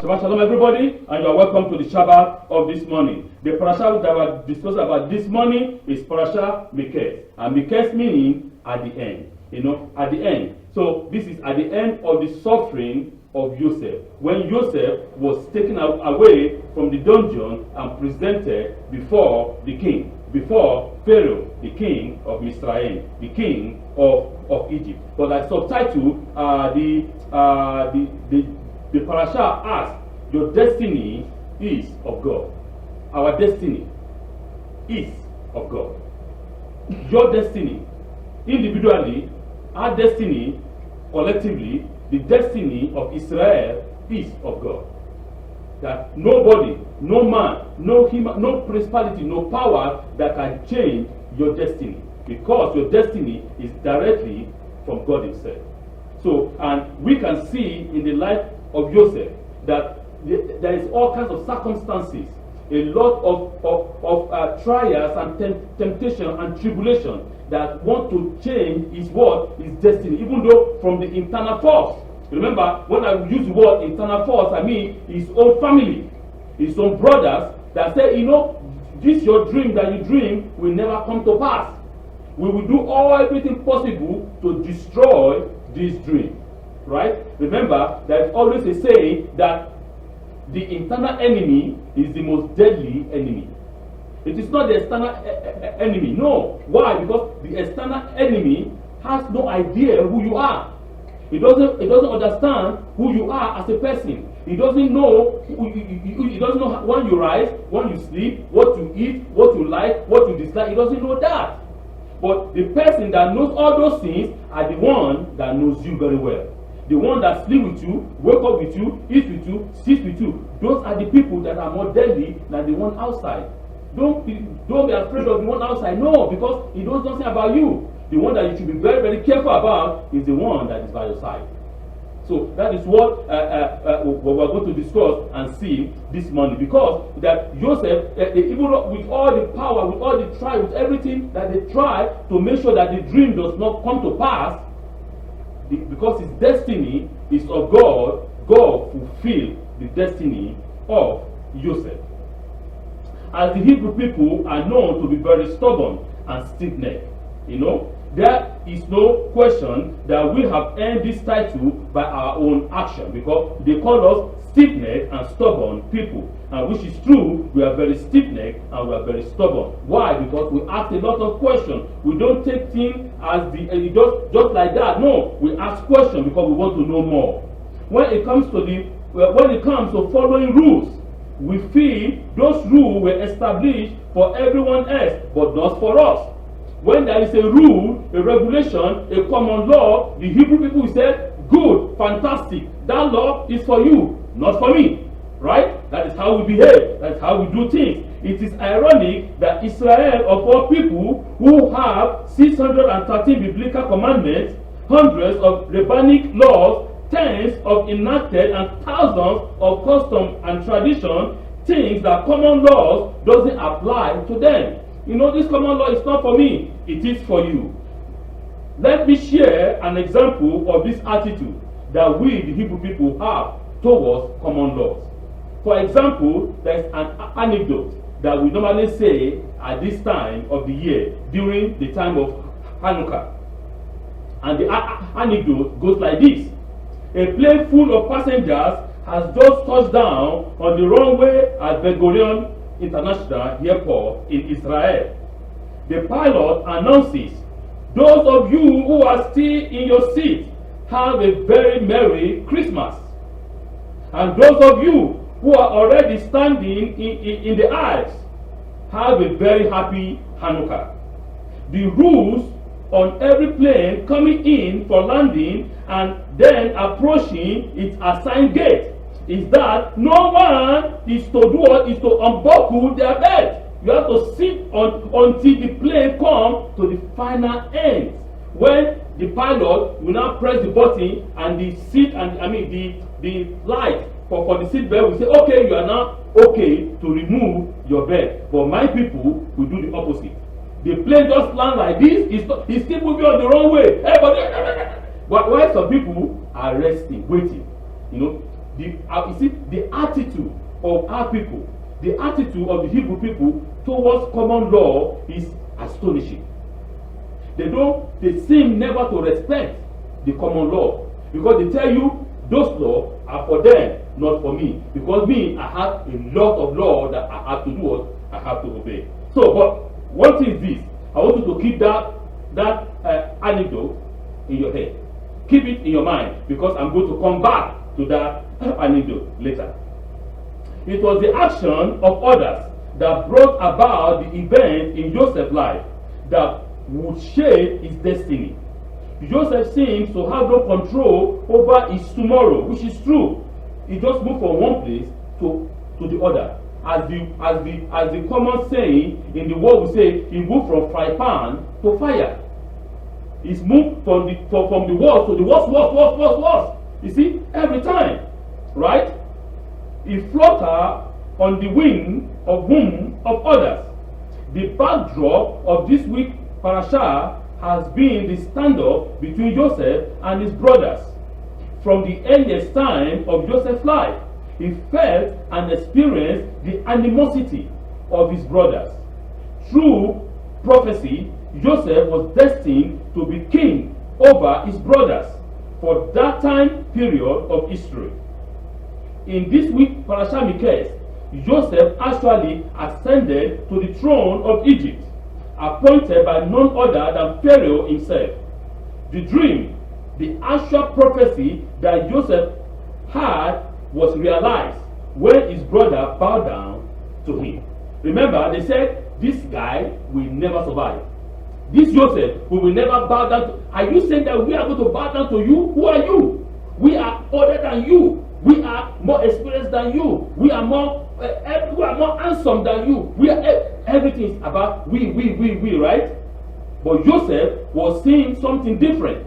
Shabbat Shalom, everybody, and you are welcome to the Shabbat of this morning. The Parashat that we are discussing about this morning is Parashat Miketz. And Miketz meaning at the end. At the end. So this is at the end of the suffering of Joseph. When Joseph was taken away from the dungeon and presented before the king, before Pharaoh, the king of Misraim, the king of Egypt. But like subtitle, the parasha asks, your destiny is of God. Our destiny is of God. Your destiny, individually, our destiny, collectively, the destiny of Israel is of God. That nobody, no man, no human, no principality, no power that can change your destiny. Because your destiny is directly from God himself. So, and we can see in the life of Joseph that there is all kinds of circumstances, a lot of trials and temptation and tribulation that want to change his destiny, even though from the internal force. Remember, when I use the word internal force, I mean his own family, his own brothers that say, this your dream that you dream will never come to pass. We will do everything possible to destroy this dream. Right? Remember, there's always a saying that the internal enemy is the most deadly enemy. It is not the external enemy. No. Why? Because the external enemy has no idea who you are. It doesn't understand who you are as a person. It doesn't know. It doesn't know when you rise, when you sleep, what you eat, what you like, what you dislike. It doesn't know that. But the person that knows all those things are the one that knows you very well. The one that sleep with you, wake up with you, eat with you, sit with you. Those are the people that are more deadly than the one outside. Don't be afraid of the one outside. No, because he knows nothing about you. The one that you should be very, very careful about is the one that is by your side. So that is what we're going to discuss and see this morning. Because that Joseph, even with all the power, with all the try, with everything that they try to make sure that the dream does not come to pass, because his destiny is of God, God fulfilled the destiny of Joseph. As the Hebrew people are known to be very stubborn and stiff-necked, there is no question that we have earned this title by our own action, because they call us stiff-necked and stubborn people, and which is true. We are very stiff-necked and we are very stubborn. Why? Because we ask a lot of questions. We don't take things as just like that. No, we ask questions because we want to know more. When it comes to following rules, we feel those rules were established for everyone else, but not for us. When there is a rule, a regulation, a common law, the Hebrew people will say, good, fantastic, that law is for you, not for me. Right? That is how we behave. That is how we do things. It is ironic that Israel, of all people, who have 613 biblical commandments, hundreds of rabbinic laws, tens of enacted and thousands of custom and tradition, things that common laws doesn't apply to them. This common law is not for me, it is for you. Let me share an example of this attitude that we, the Hebrew people, have towards common laws. For example, there is an anecdote that we normally say at this time of the year, during the time of Hanukkah. And the anecdote goes like this. A plane full of passengers has just touched down on the runway at Ben Gurion International Airport in Israel. The pilot announces, those of you who are still in your seat have a very Merry Christmas. And those of you who are already standing in the aisles have a very happy Hanukkah. The rules on every plane coming in for landing and then approaching its assigned gate is that no one is to do what is to unbuckle their belt. You have to sit until the plane comes to the final end. When the pilot will now press the button and the seat and the light for the seat belt will say, okay, you are now okay to remove your belt. But my people will do the opposite. The plane just land like this, it's still moving on the wrong way. Everybody, but why some people are resting, waiting. you see, the attitude of our people, the attitude of the Hebrew people towards common law is astonishing. They seem never to respect the common law, because they tell you those laws are for them, not for me. Because me, I have a lot of law that I have to do what I have to obey. So, but one thing is this: I want you to keep that anecdote in your head. Keep it in your mind, because I'm going to come back to that anecdote later. It was the action of others that brought about the event in Joseph's life that would shape his destiny. Joseph seems to have no control over his tomorrow, which is true. He just moved from one place to the other. As the common saying in the world we say, he moved from fry pan to fire. He's moved from the worst to the worst. You see, every time, right? He flutter on the wing of others. The backdrop of this week's Parashat has been the standoff between Joseph and his brothers. From the earliest time of Joseph's life, he felt and experienced the animosity of his brothers. Through prophecy, Joseph was destined to be king over his brothers for that time period of history. In this week's Parashat Miketz, Joseph actually ascended to the throne of Egypt, appointed by none other than Pharaoh himself. The dream, the actual prophecy that Joseph had, was realized when his brother bowed down to him. Remember, they said, this guy will never survive. This Joseph, we will never bow down to. Are you saying that we are going to bow down to you? Who are you? We are older than you. We are more experienced than you. We are more handsome than you. We are everything is about we, right? But Joseph was seeing something different,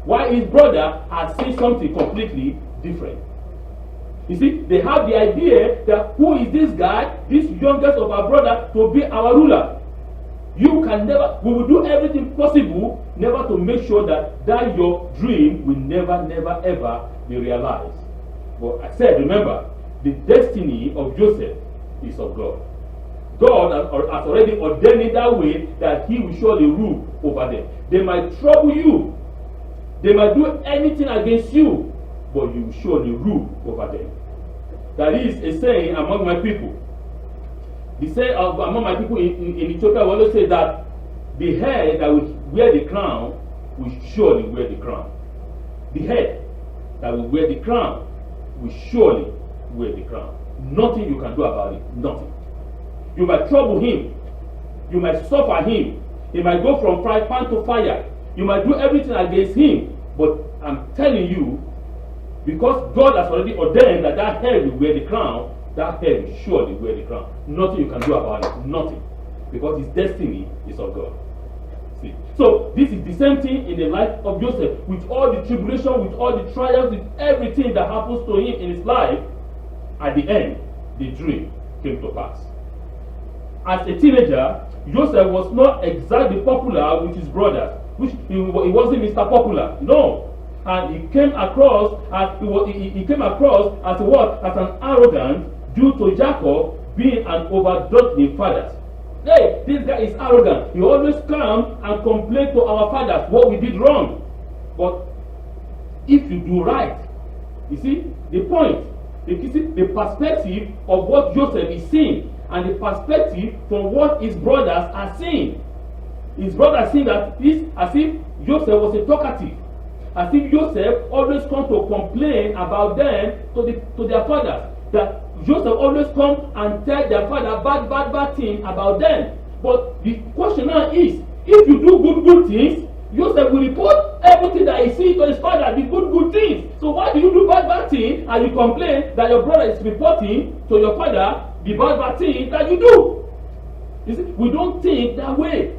while his brother had seen something completely different. You see, they have the idea that who is this guy, this youngest of our brother, to be our ruler? You can never, we will do everything possible never to make sure that your dream will never ever be realized. But I said, remember, the destiny of Joseph is of God. God has already ordained it that way, that he will surely rule over them. They might trouble you, they might do anything against you, but you will surely rule over them. That is a saying among my people. The saying among my people in Ethiopia, we always say that the head that will wear the crown will surely wear the crown. The head that will wear the crown will surely wear the crown. Nothing you can do about it. Nothing. You might trouble him. You might suffer him. He might go from fry pan to fire. You might do everything against him. But I'm telling you, because God has already ordained that head will wear the crown, that head will surely wear the crown. Nothing you can do about it. Nothing. Because his destiny is of God. See? So this is the same thing in the life of Joseph. With all the tribulation, with all the trials, with everything that happens to him in his life, at the end, the dream came to pass. As a teenager, Joseph was not exactly popular with his brothers, which he wasn't Mr. Popular. No. And he came across as as an arrogant due to Jacob being an overdoting father. Hey, this guy is arrogant. He always come and complain to our fathers what we did wrong. But if you do right, you see the point. You see the perspective of what Joseph is seeing, and the perspective from what his brothers are seeing. His brothers seeing that this as if Joseph was a talkative, as if Joseph always come to complain about them to their fathers. That Joseph always come and tell their father bad things about them. But the question now is, if you do good things, Joseph will report everything that he sees to his father, the good things. So why do you do bad things and you complain that your brother is reporting to your father the bad things that you do? You see, we don't think that way,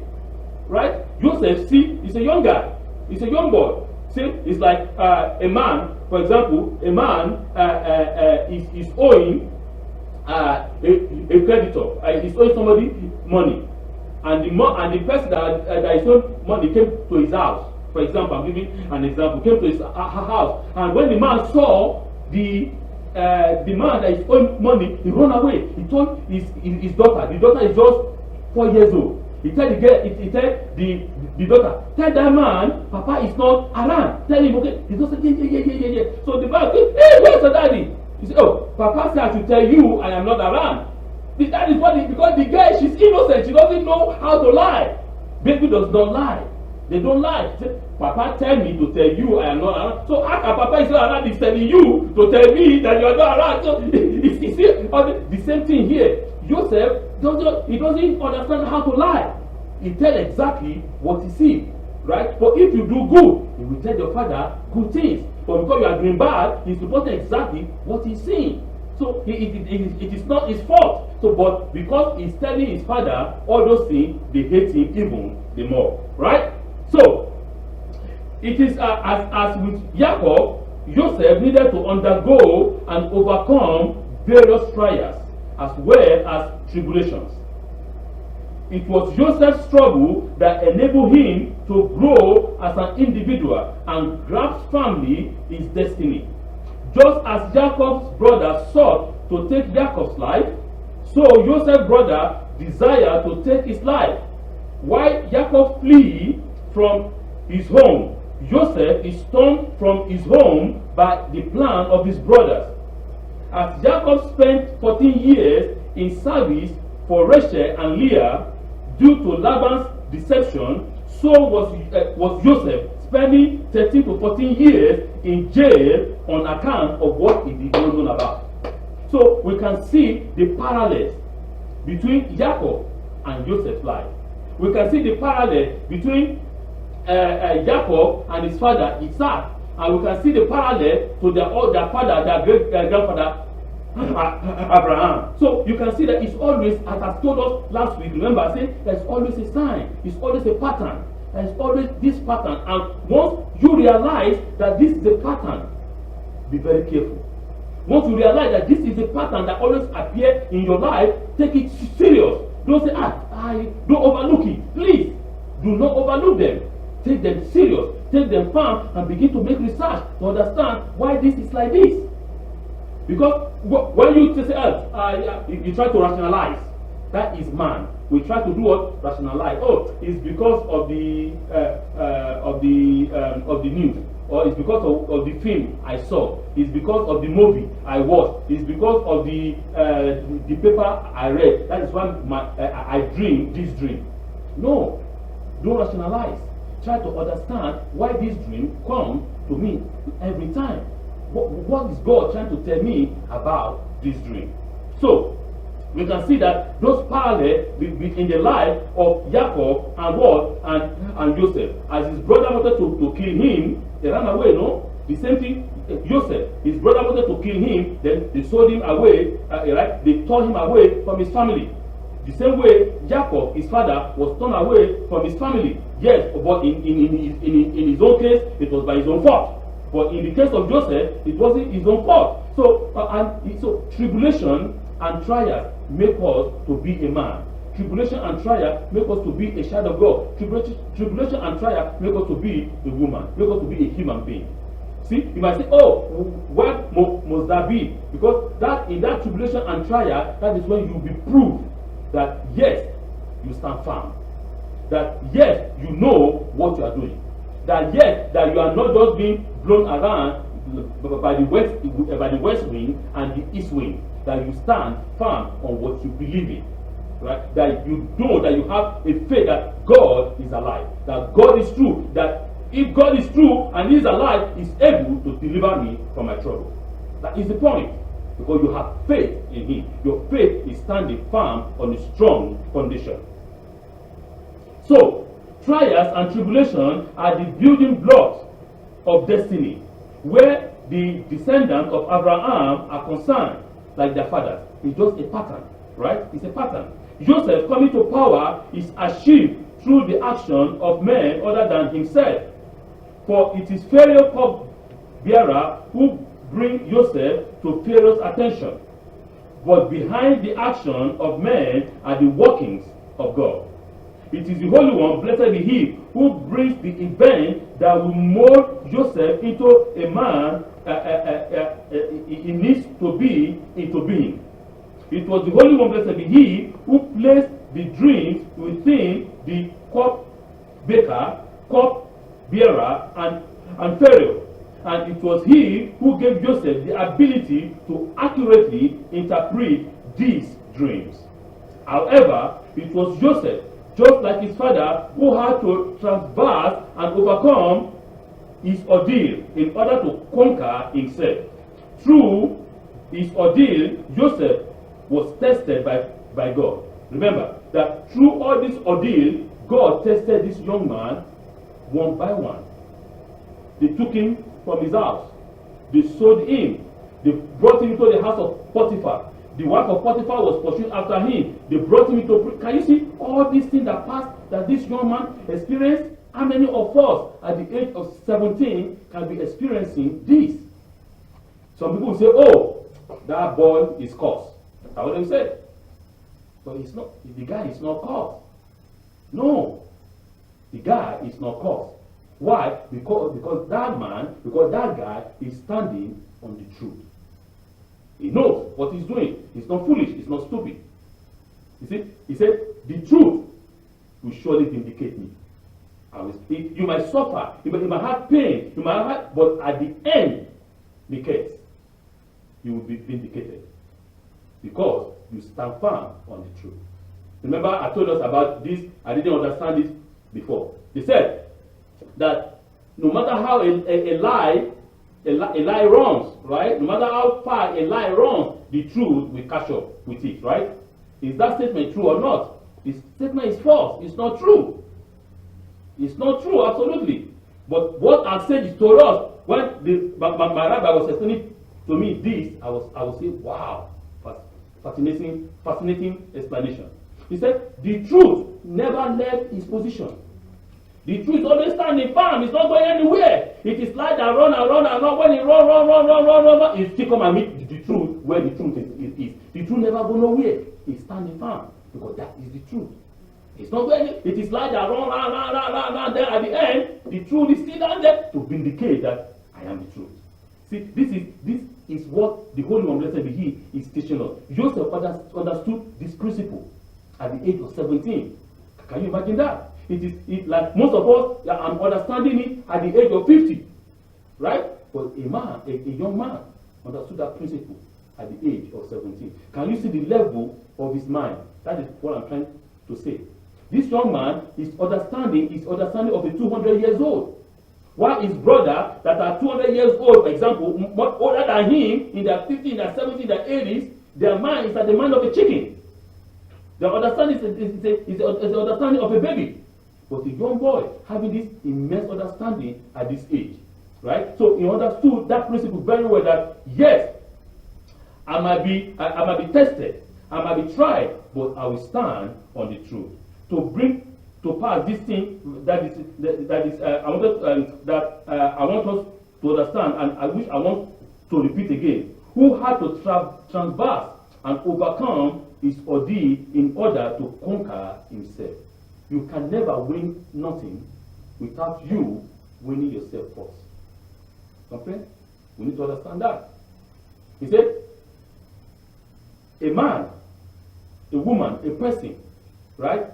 right? Joseph, see, he's a young guy, he's a young boy. See, it's like a man, for example, a man is owing a creditor, he's owing somebody money. And the person that is owing money came to his house. For example, I'm giving an example. Came to his house, and when the man saw the the man that is owing money, he run away. He told his daughter. The daughter is just 4 years old. He tell the girl, he tell the daughter, tell that man, Papa is not around. Tell him, okay. He just said, yeah. So the man, hey, where's the daddy? He said, oh, Papa said I should tell you I am not around. That is what because the girl, she's innocent. She doesn't know how to lie. Baby does not lie. They don't lie. Say, Papa tell me to tell you I am not around. So how can Papa is not around is telling you to tell me that you are not around? So it's the same thing here. Joseph doesn't understand how to lie. He tell exactly what he sees, right? But if you do good, he will tell your father good things. But because you are doing bad, he's reporting exactly what he's seeing. So it is not his fault. So, but because he's telling his father all those things, they hate him even the more, right? So it is as with Jacob, Joseph needed to undergo and overcome various trials as well as tribulations. It was Joseph's struggle that enabled him to grow as an individual and grasp firmly his destiny. Just as Jacob's brother sought to take Jacob's life, so Joseph's brother desired to take his life. While Jacob flee from his home, Joseph is torn from his home by the plan of his brothers. As Jacob spent 14 years in service for Rachel and Leah due to Laban's deception, so was Joseph spending 13 to 14 years in jail on account of what he did not know about. So we can see the parallels between Jacob and Joseph's life. We can see the parallel between Jacob and his father Isaac, and we can see the parallel to their father, their great grandfather Abraham. So you can see that it's always, as I told us last week, remember I said there's always a sign, it's always a pattern. There's always this pattern, and once you realize that this is a pattern, be very careful. Once you realize that this is a pattern that always appears in your life, take it serious. Don't say, don't overlook it. Please, do not overlook them. Take them serious, take them firm, and begin to make research to understand why this is like this. Because when you say, you try to rationalize, that is man. We try to do what? Rationalize. Oh, it's because of the news, or it's because of the film I saw. It's because of the movie I watched. It's because of the paper I read. That is why I dream this dream. No, don't rationalize. Try to understand why this dream comes to me every time. What is God trying to tell me about this dream? So we can see that those parallels in the life of Jacob and and Joseph. As his brother wanted to kill him, he ran away. No, the same thing. Joseph, his brother wanted to kill him, then they sold him away. Right? They tore him away from his family. The same way Jacob, his father, was torn away from his family. Yes, but in his own case, it was by his own fault. But in the case of Joseph, it wasn't his own fault. So, so tribulation and trial make us to be a man. Tribulation and trial make us to be a child of God. Tribulation and trial make us to be a woman, make us to be a human being. See, you might say, oh, what must that be? Because in that tribulation and trial, that is when you will be proved that yes, you stand firm. That yes, you know what you are doing. That yes, that you are not just being blown around by the west wind and the east wind. That you stand firm on what you believe in. Right? That you know that you have a faith that God is alive. That God is true. That if God is true and He is alive, He is able to deliver me from my trouble. That is the point. Because you have faith in Him. Your faith is standing firm on a strong foundation. So, trials and tribulation are the building blocks of destiny, where the descendants of Abraham are concerned, like their fathers. It's just a pattern, right? It's a pattern. Joseph coming to power is achieved through the action of men other than himself. For it is Pharaoh's cupbearer who bring Joseph to Pharaoh's attention. But behind the action of men are the workings of God. It is the Holy One, blessed be He, who brings the event that will mold Joseph into a man it needs to be into being. It was the Holy One, blessed be He, who placed the dreams within the cup baker, cup bearer, and Pharaoh. And it was He who gave Joseph the ability to accurately interpret these dreams. However, it was Joseph, just like his father, who had to traverse and overcome his ordeal in order to conquer himself. Through his ordeal, Joseph was tested by God. Remember that through all this ordeal, God tested this young man one by one. They took him from his house. They sold him. They brought him into the house of Potiphar. The wife of Potiphar was pursuing after him. They brought him into. Can you see all these things that passed, that this young man experienced? How many of us at the age of 17 can be experiencing this? Some people say, oh, that boy is cursed. That's what they say. But it's not. The guy is not cursed. No. The guy is not cursed. Why? Because that guy is standing on the truth. He knows what he's doing. He's not foolish. He's not stupid. You see, he said, the truth will surely vindicate me. You might suffer, you might have pain, but at the end, Miketz, you will be vindicated. Because you stand firm on the truth. Remember, I told us about this. I didn't understand it before. They said that no matter how a lie runs, right? No matter how far a lie runs, the truth will catch up with it, right? Is that statement true or not? The statement is false. It's not true. It's not true, absolutely. But what I said is to us, when my rabbi was explaining to me this, I was saying, wow, fascinating explanation. He said, the truth never left his position. The truth is always standing firm. It's not going anywhere. It is like that run and run and run. When it run, it still come and meet the truth where the truth is. The truth never go nowhere. It's standing firm because that is the truth. It's not going. It is like that run. Then at the end, the truth is still down there to vindicate that I am the truth. See, this is what the Holy One, blessed be He, is teaching us. Joseph understood this principle at the age of 17. Can you imagine that? It is like most of us are understanding it at the age of 50, right? But a young man understood that principle at the age of 17. Can you see the level of his mind? That is what I'm trying to say. This young man is understanding of a 200 years old. While his brother that are 200 years old, for example, much older than him, in their 50s, in their 70s, in their 80s, their mind is at the mind of a chicken. Their understanding is the understanding of a baby. But the young boy having this immense understanding at this age, right? So he understood that principle very well. That yes, I might be tested, I might be tried, but I will stand on the truth to bring to pass this thing I want us to understand, and I want to repeat again. Who had to transverse and overcome his ordeal in order to conquer himself. You can never win nothing without you winning yourself first. Okay? We need to understand that. He said, a man, a woman, a person, right,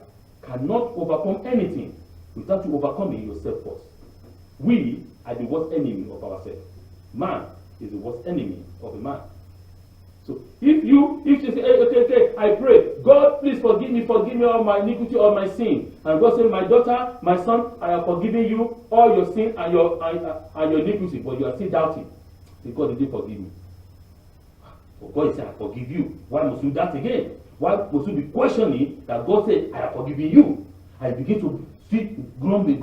cannot overcome anything without you overcoming yourself first. We are the worst enemy of ourselves. Man is the worst enemy of a man. So if you say, hey, okay, I pray, God, please forgive me all my iniquity, all my sin. And God said, my daughter, my son, I have forgiven you all your sin and your iniquity, but you are still doubting. Say, God didn't forgive me. But God said, I forgive you. Why must you doubt again? Why must you be questioning that God said, I have forgiven you? And you begin to speak, grumbling.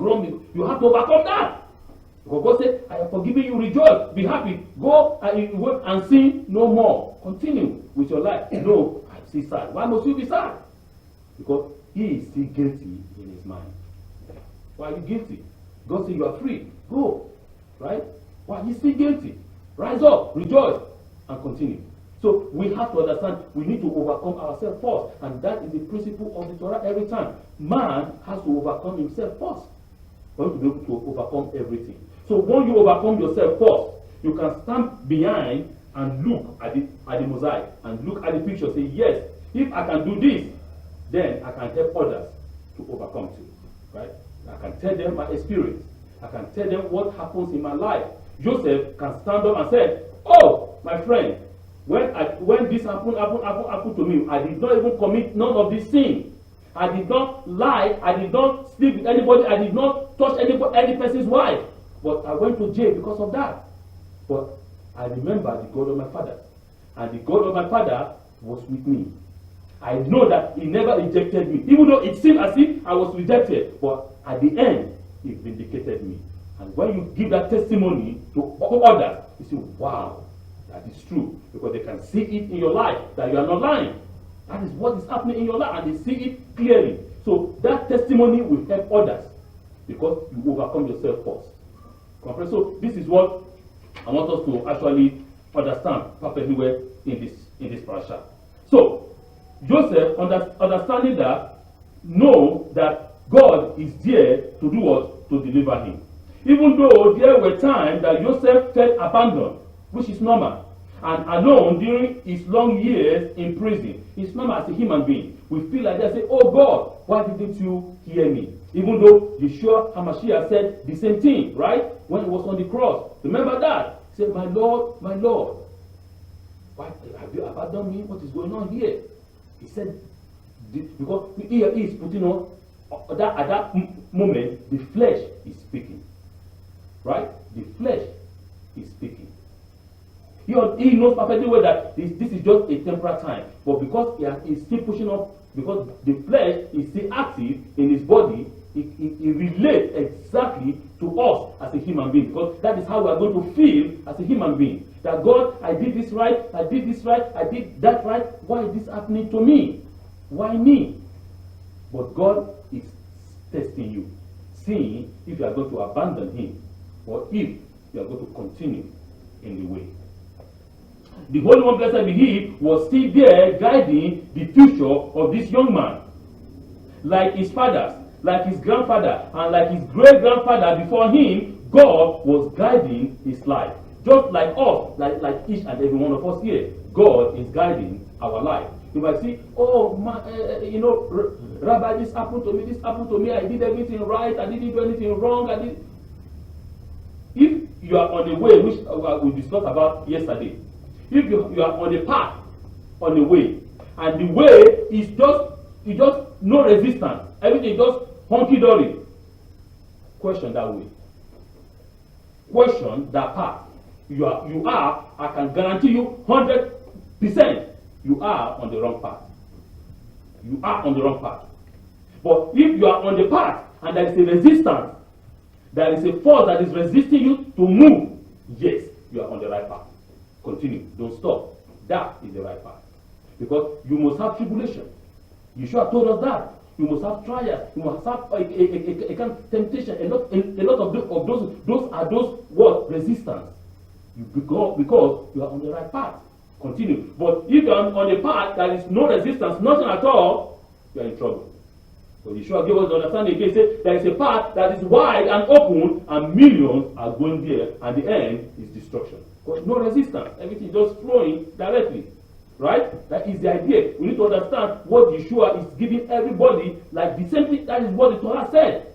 You have to overcome that. Because God said, I have forgiven you, rejoice, be happy, go and sin no more. Continue with your life. No, I'm still sad. Why must you be sad? Because he is still guilty in his mind. Why are you guilty? God said you are free. Go. Right? Why are you still guilty? Rise up, rejoice, and continue. So we have to understand we need to overcome ourselves first. And that is the principle of the Torah every time. Man has to overcome himself first for him to be able to overcome everything. So when you overcome yourself first, you can stand behind and look at the mosaic and look at the picture. Say, yes, if I can do this, then I can help others to overcome too. Right? I can tell them my experience. I can tell them what happens in my life. Joseph can stand up and say, oh, my friend, when this happened to me, I did not even commit none of these sins. I did not lie. I did not sleep with anybody. I did not touch any person's wife. But I went to jail because of that. But I remember the God of my father. And the God of my father was with me. I know that he never rejected me. Even though it seemed as if I was rejected. But at the end, he vindicated me. And when you give that testimony to others, you say, wow, that is true. Because they can see it in your life that you are not lying. That is what is happening in your life, and they see it clearly. So that testimony will help others because you overcome yourself first. So this is what I want us to actually understand perfectly well in this parasha. So Joseph, understanding that, know that God is there to do what? To deliver him. Even though there were times that Joseph felt abandoned, which is normal, and alone during his long years in prison. It's normal as a human being. We feel like that, say, oh God, why didn't you hear me? Even though Yeshua HaMashiach said the same thing, right? When he was on the cross. Remember that? He said, my Lord, why have you abandoned me? What is going on here? He said, because he is putting on, at that moment, the flesh is speaking. Right? The flesh is speaking. He knows perfectly well that this is just a temporary time. But because he is still pushing up, because the flesh is still active in his body, it relates exactly to us as a human being. Because that is how we are going to feel as a human being. That God, I did this right, I did this right, I did that right. Why is this happening to me? Why me? But God is testing you, seeing if you are going to abandon him or if you are going to continue in the way. The Holy One, blessed be He, was still there guiding the future of this young man. Like his fathers, like his grandfather, and like his great-grandfather before him, God was guiding his life. Just like us, like each and every one of us here, God is guiding our life. You might see, oh, Rabbi, this happened to me, I did everything right, I didn't do anything wrong, If you are on the way, which we discussed about yesterday, if you are on a path, on the way, and the way is just no resistance, everything is just hunky-dory, question that way. Question that path. You are, I can guarantee you 100%, you are on the wrong path. You are on the wrong path. But if you are on the path and there is a resistance, there is a force that is resisting you to move, yes, you are on the right path. Continue. Don't stop. That is the right path. Because you must have tribulation. Yeshua told us that. You must have trials. You must have a kind of temptation. A lot of those are what? Resistance. Because you are on the right path. Continue. But if you are on a path that is no resistance, nothing at all, you are in trouble. So Yeshua gave us the understanding again. Say there is a path that is wide and open, and millions are going there, and the end is destruction. Because no resistance, everything just flowing directly. Right? That is the idea. We need to understand what Yeshua is giving everybody, like the same thing. That is what the Torah said.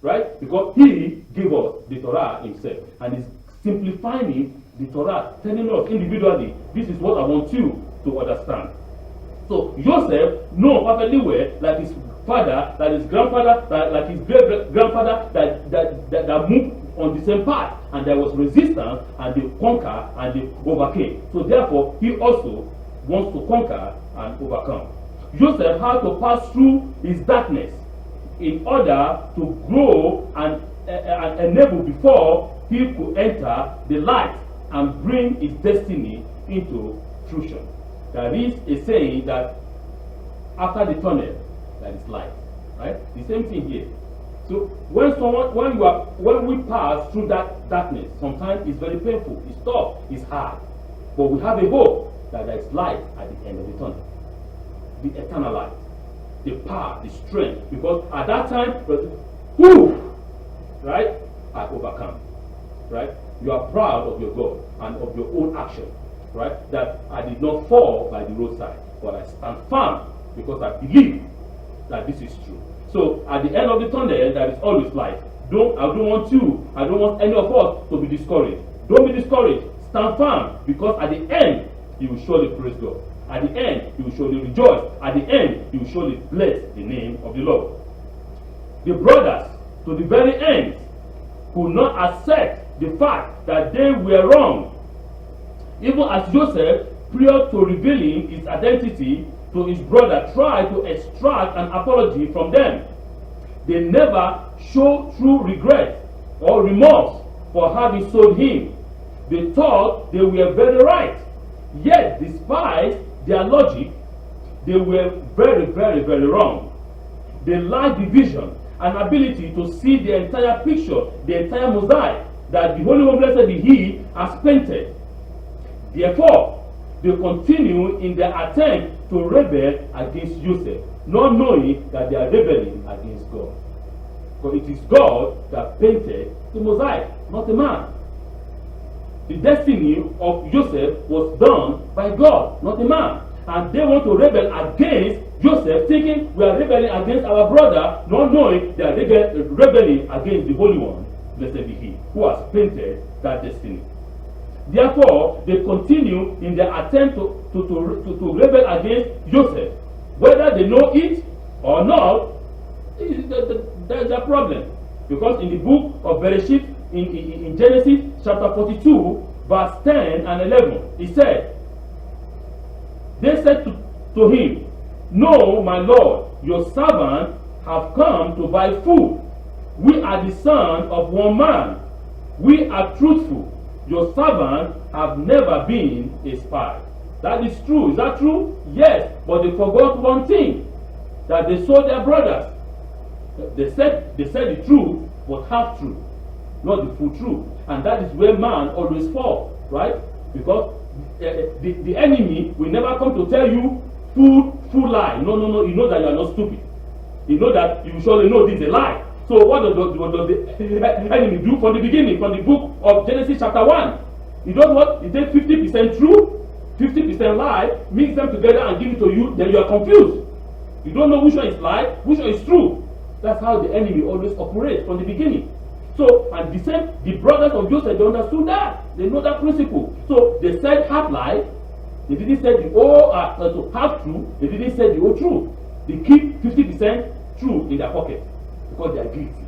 Right? Because he gave us the Torah himself. And he's simplifying the Torah, telling us individually, this is what I want you to understand. So Joseph knows perfectly well, like his father, like his grandfather, like his great-grandfather, that moved on the same path, and there was resistance, and they conquered and they overcame. So therefore, he also wants to conquer and overcome. Joseph had to pass through his darkness in order to grow and enable before he could enter the light and bring his destiny into fruition. There is a saying that after the tunnel, there is light. Right? The same thing here. So when we pass through that darkness, sometimes it's very painful, it's tough, it's hard. But we have a hope that there is light at the end of the tunnel. The eternal light, the power, the strength. Because at that time, right, I overcome. right? You are proud of your God and of your own action, right? That I did not fall by the roadside, but I stand firm because I believe that this is true. So at the end of the tunnel, there is always light. I don't want any of us to be discouraged. Don't be discouraged. Stand firm, because at the end, you will surely praise God. At the end, you will surely rejoice. At the end, you will surely bless the name of the Lord. The brothers, to the very end, could not accept the fact that they were wrong. Even as Joseph, prior to revealing his identity to his brother, tried to extract an apology from them. They never showed true regret or remorse for having sold him. They thought they were very right. Yet, despite their logic, they were very, very, very wrong. They lacked the vision and ability to see the entire picture, the entire mosaic that the Holy One, blessed be He, has painted. Therefore, they continue in their attempt to rebel against Joseph, not knowing that they are rebelling against God. For it is God that painted the mosaic, not a man. The destiny of Joseph was done by God, not a man. And they want to rebel against Joseph, thinking we are rebelling against our brother, not knowing they are rebelling against the Holy One, blessed be He, who has painted that destiny. Therefore, they continue in their attempt to rebel against Joseph. Whether they know it or not, there's a problem. Because in the book of Bereshit, in Genesis chapter 42, verse 10 and 11, it said, they said to him, "No, my Lord, your servant have come to buy food. We are the son of one man. We are truthful. Your servant have never been a spy." That is true. Is that true? Yes. But they forgot one thing, that they sold their brothers. They said the truth, but half truth, not the full truth. And that is where man always falls, right? Because the enemy will never come to tell you full lie. No. You know that you are not stupid. You know that you surely know this is a lie. So what does the enemy do from the beginning, from the book of Genesis chapter 1? He does what? He takes 50% true, 50% lie, mix them together and give it to you, then you are confused. You don't know which one is lie, which one is true. That's how the enemy always operates from the beginning. So, and the brothers of Joseph, they understood that. They know that principle. So, they said half lie. They didn't say the whole half true. They didn't say the whole truth. They keep 50% true in their pocket because they are guilty.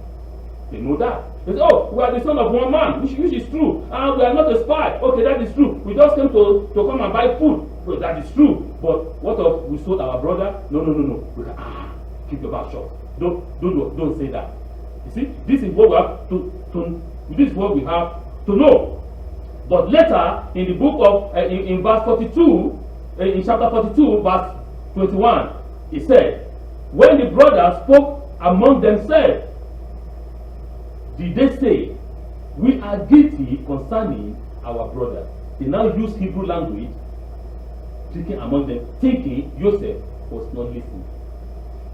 They know that. They say, "Oh, we are the son of one man," which is true. And we are not a spy. Okay, that is true. We just came to come and buy food. Well, that is true. But what if we sold our brother? No. We can, keep your mouth shut. Don't say that. You see, this is what we have this is what we have to know. But later in the book of in verse 42, in chapter 42, verse 21, it said, when the brothers spoke among themselves, did they say, "We are guilty concerning our brother"? They now use Hebrew language, speaking among them, thinking Joseph was not listening,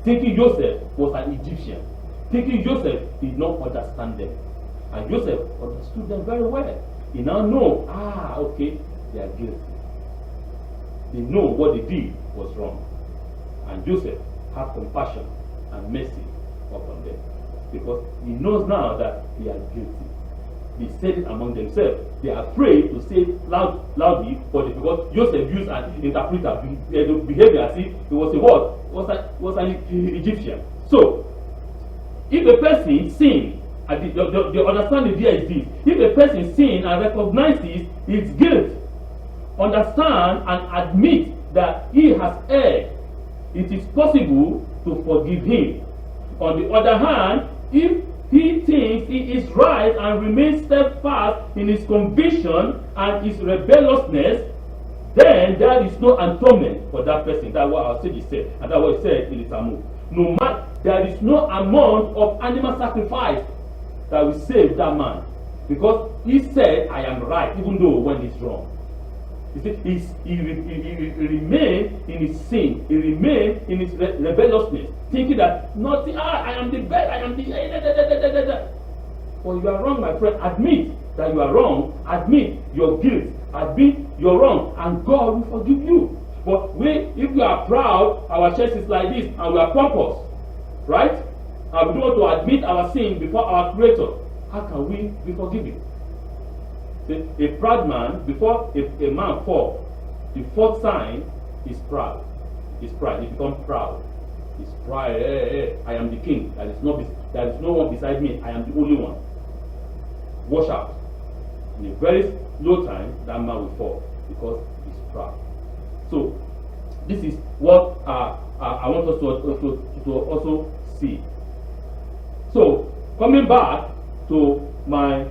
thinking Joseph was an Egyptian, thinking Joseph did not understand them. And Joseph understood them very well. He now know, okay, they are guilty. They know what they did was wrong. And Joseph had compassion and mercy upon them, because he knows now that they are guilty. They said it among themselves. They are afraid to say it loudly, but because Joseph used an interpreter, the behavior as if he was a what? Was an Egyptian. So, if a person sins, the understanding there is this: if a person sins and recognizes his guilt, understand and admit that he has erred, it is possible to forgive him. On the other hand, if he thinks he is right and remains steadfast in his conviction and his rebelliousness, then there is no atonement for that person. That's what our sage said, and that's what it said in the Talmud. No matter, there is no amount of animal sacrifice that will save that man, because he said, "I am right," even though when he's wrong. You see, he remained in his sin. He remained in his rebelliousness, thinking that nothing. I am the best. I am the. But you are wrong, my friend. Admit that you are wrong. Admit your guilt. Admit you're wrong, and God will forgive you. But if we are proud, our chest is like this, and we are pompous, right? And we don't want to admit our sin before our Creator. How can we be forgiven? See, a proud man, before a man falls, the fourth sign is proud. It's pride. He becomes proud. It's pride. Hey, I am the king. There is no one beside me. I am the only one. Watch out. In a very low time, that man will fall because he's proud. So, this is what I want us to also see. So, coming back to my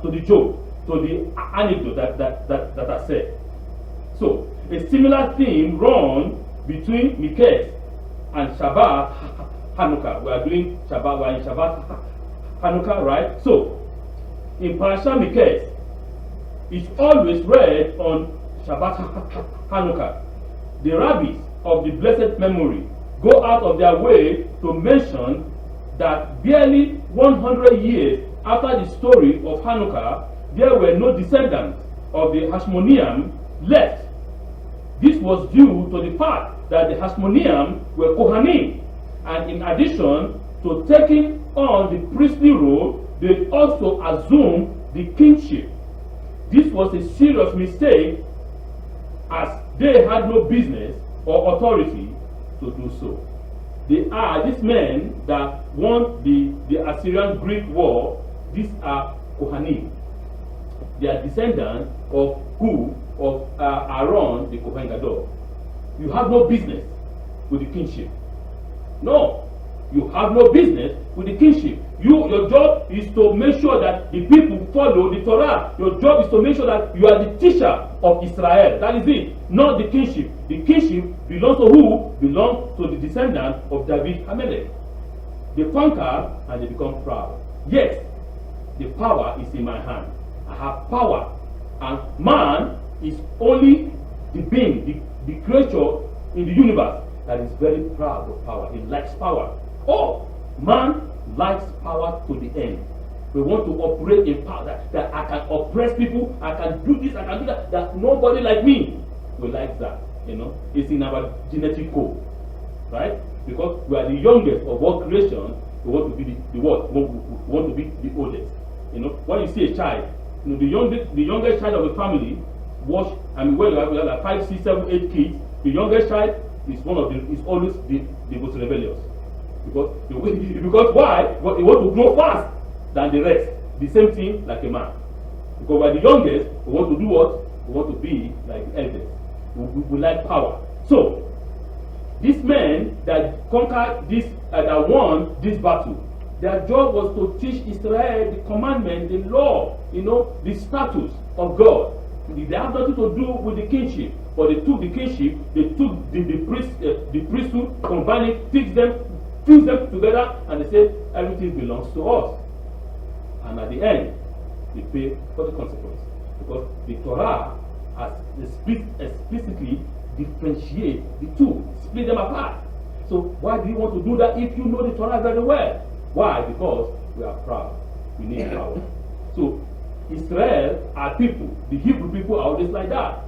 to the joke, to the anecdote that I said. So, a similar theme run between Miketz and Shabbat Hanukkah. We are doing Shabbat. We are in Shabbat Hanukkah, right? So, in Parashat Miketz, it's always read on Shabbat Hanukkah. The rabbis of the blessed memory go out of their way to mention that barely 100 years after the story of Hanukkah, there were no descendants of the Hashmonean left. This was due to the fact that the Hashmonean were Kohanim, and in addition to taking on the priestly role, they also assumed the kingship. This was a serious mistake, as they had no business or authority to do so. They are these men that won the Assyrian-Greek war. These are Kohanim. They are descendants of who? Of Aaron, the Kohen Gadol. You have no business with the kingship. No, you have no business with the kingship. Your job is to make sure that the people follow the Torah. Your job is to make sure that you are the teacher of Israel. That is it, not the kingship. The kingship belongs to who? Belongs to the descendant of David Hamelech. They conquer and they become proud. Yes, the power is in my hand. I have power. And man is only the being, the creature in the universe that is very proud of power. He likes power. Oh, man likes power to the end. We want to operate in power, that I can oppress people, I can do this, I can do that, that nobody like me will like that. It's in our genetic code, right? Because we are the youngest of all creation, we want to be the what? We want to be the oldest. When you see a child, the youngest child of a family, when you have like 5, 6, 7, 8 kids, the youngest child is always the most rebellious. Because why? Because he wants to grow fast than the rest. The same thing like a man. Because we're the youngest, we want to do what? We want to be like the eldest. We like power. So, these men that conquered this, that won this battle, their job was to teach Israel the commandment, the law, the statutes of God. They have nothing to do with the kingship. But they took the kingship, they took the priesthood, combined it, fused them together, and they said everything belongs to us. And at the end, they pay for the consequence. Because the Torah has explicitly differentiate the two, split them apart. So why do you want to do that if you know the Torah very well? Why? Because we are proud. We need power. So Israel are people, the Hebrew people are always like that.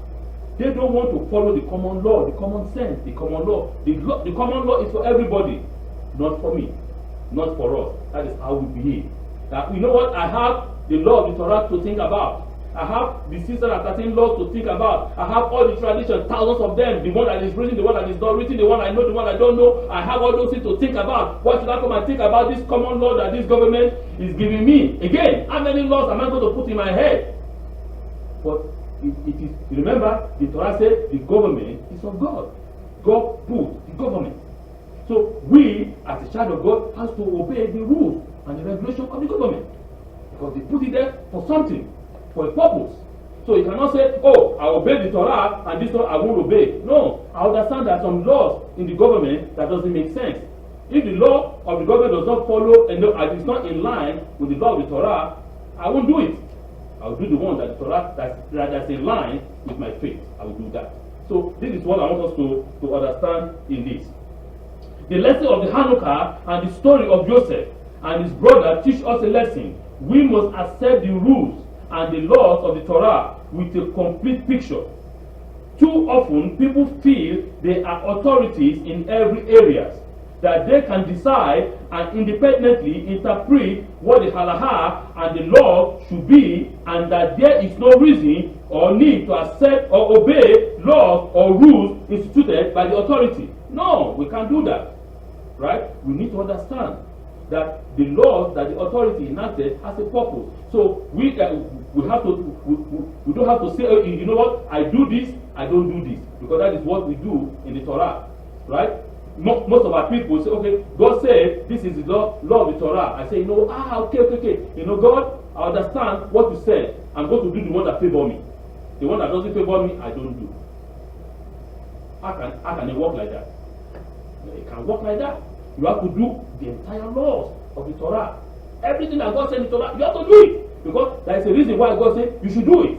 They don't want to follow the common law, the common sense, the common law. The common law is for everybody, not for me, not for us. That is how we behave. Now, you know what? I have the law of the Torah to think about. I have the 613 laws to think about. I have all the traditions, thousands of them. The one that is written, the one that is not written, the one I know, the one I don't know. I have all those things to think about. Why should I come and think about this common law that this government is giving me? Again, how many laws am I going to put in my head? But it is, remember, the Torah said the government is of God. God put the government. So we, as a child of God, has to obey the rules and the regulations of the government. Because they put it there for something, for a purpose. So you cannot say, oh, I obey the Torah and this one I won't obey. No, I understand there are some laws in the government that doesn't make sense. If the law of the government does not follow and it's not in line with the law of the Torah, I won't do it. I will do the one that the Torah that's in line with my faith. I will do that. So this is what I want us to understand in this. The lesson of the Hanukkah and the story of Joseph and his brother teach us a lesson, we must accept the rules and the laws of the Torah with a complete picture. Too often, people feel they are authorities in every area, that they can decide and independently interpret what the halakha and the law should be, and that there is no reason or need to accept or obey laws or rules instituted by the authority. No, we can't do that. Right? We need to understand that the laws that the authority enacted has a purpose. So we have to we don't have to say, oh, you know what, I do this, I don't do this, because that is what we do in the Torah, right? Most of our people say, okay, God said this is the law of the Torah. I say, no, okay. You know, God, I understand what you said. I'm going to do the one that favor me. The one that doesn't favor me, I don't do. How can it work like that? It can work like that. You have to do the entire laws of the Torah. Everything that God said in the Torah, you have to do it. Because there is a reason why God said you should do it.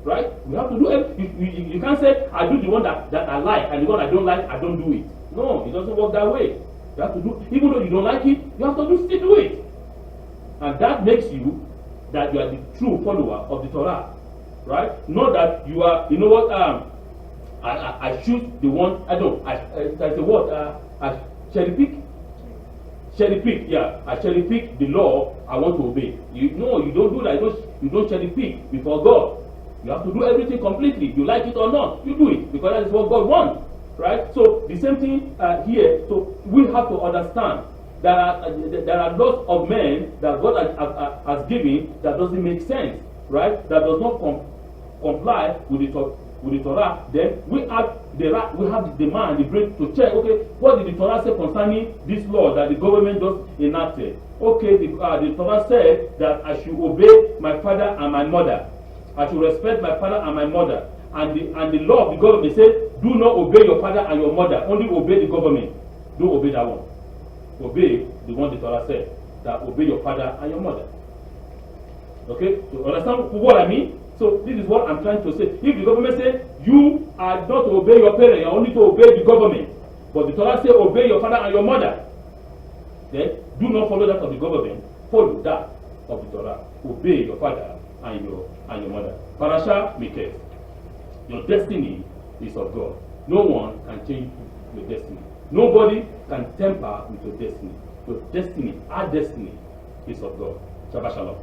Right? You have to do it. You can't say, I do the one that I like, and the one I don't like, I don't do it. No, it doesn't work that way. You have to do, even though you don't like it, you have to still do it. And that makes you that you are the true follower of the Torah. Right? Not that you are, you know what, I choose the one, that's the word, I cherry pick. Cherry pick, yeah. I cherry pick the law I want to obey. You don't do that. You don't cherry pick before God. You have to do everything completely. You like it or not, you do it, because that is what God wants. Right? So the same thing here. So we have to understand that there are lots of men that God has given that doesn't make sense, right? That does not comply with the Torah. Then we have the demand, the brain to check. Okay, what did the Torah say concerning this law that the government just enacted? Okay, the Torah said that I should obey my father and my mother. I should respect my father and my mother. And the law of the government says, do not obey your father and your mother. Only obey the government. Don't obey that one. Obey the one the Torah said, that obey your father and your mother. Okay? So understand what I mean? So this is what I'm trying to say. If the government says you are not to obey your parents, you are only to obey the government, but the Torah says obey your father and your mother, then do not follow that of the government. Follow that of the Torah. Obey your father and your mother. Parashat, Miketz. Your destiny is of God. No one can change your destiny. Nobody can tamper with your destiny. Your destiny, our destiny, is of God. Shabbat Shalom.